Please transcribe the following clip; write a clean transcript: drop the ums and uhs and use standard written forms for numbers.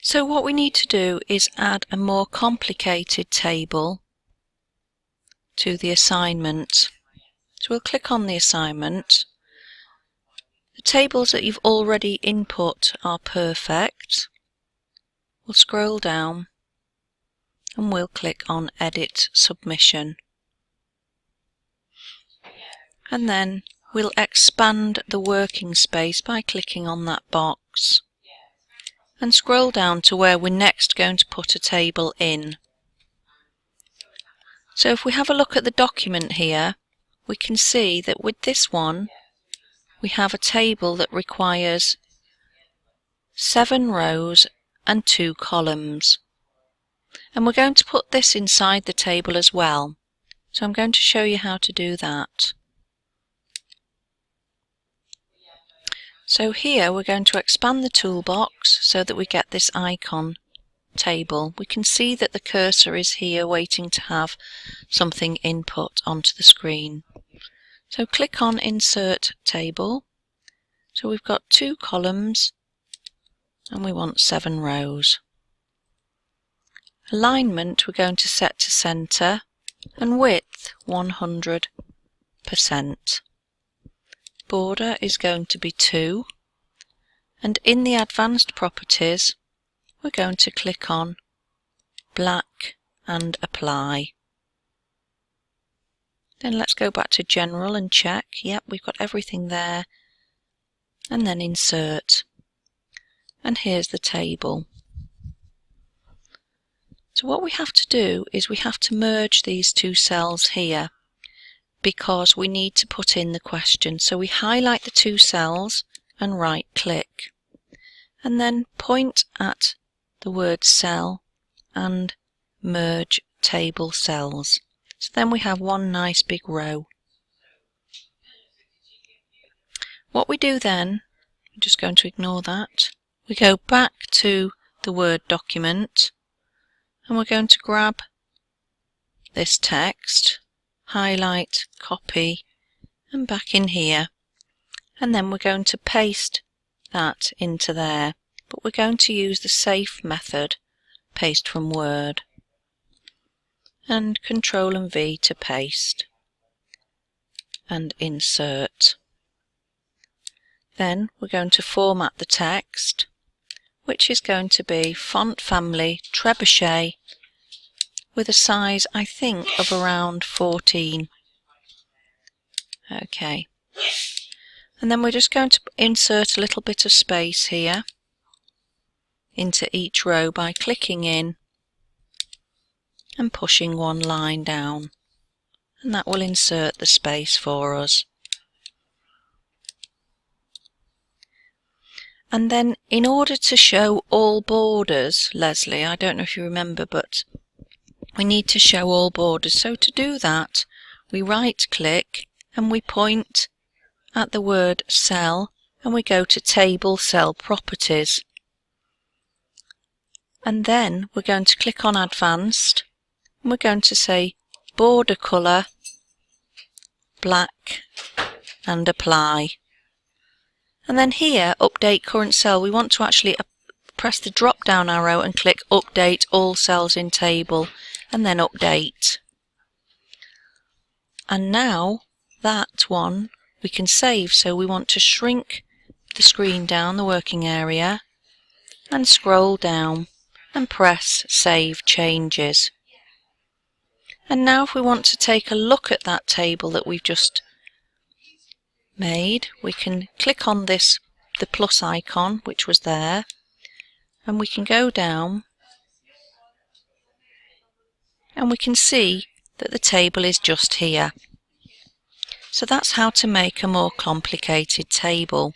So what we need to do is add a more complicated table to the assignment. So we'll click on the assignment. The tables that you've already input are perfect. We'll scroll down and we'll click on Edit Submission. And then we'll expand the working space by clicking on that box. And scroll down to where we're next going to put a table in. So if we have a look at the document here, we can see that with this one we have a table that requires 7 rows and 2 columns. And we're going to put this inside the table as well. So I'm going to show you how to do that. So here we're going to expand the toolbox so that we get this icon table. We can see that the cursor is here waiting to have something input onto the screen. So click on Insert Table. So we've got 2 columns and we want 7 rows. Alignment we're going to set to center and width 100%. Border is going to be 2, and in the advanced properties we're going to click on black and apply. Then let's go back to general and check. Yep, we've got everything there, and then insert, and here's the table. So what we have to do is we have to merge these 2 cells here, because we need to put in the question. So we highlight the 2 cells and right click, and then point at the word cell and merge table cells. So then we have one nice big row. What we do then, I'm just going to ignore that, we go back to the Word document and we're going to grab this text, highlight, copy, and back in here, and then we're going to paste that into there, but we're going to use the safe method, paste from Word, and Ctrl and V to paste and insert. Then we're going to format the text, which is going to be font family Trebuchet with a size, I think, of around 14. Okay. And then we're just going to insert a little bit of space here into each row by clicking in and pushing one line down, and that will insert the space for us. And then in order to show all borders, Leslie, I don't know if you remember, but we need to show all borders. So to do that, we right click and we point at the word cell and we go to Table Cell Properties. And then we're going to click on Advanced and we're going to say Border Colour, Black, and Apply. And then here, Update Current Cell, we want to actually press the drop down arrow and click Update All Cells in Table, and then Update. And now that one we can save, so we want to shrink the screen down, the working area, and scroll down and press Save Changes. And now if we want to take a look at that table that we've just made, we can click on this, the plus icon which was there, and we can go down and we can see that the table is just here. So that's how to make a more complicated table.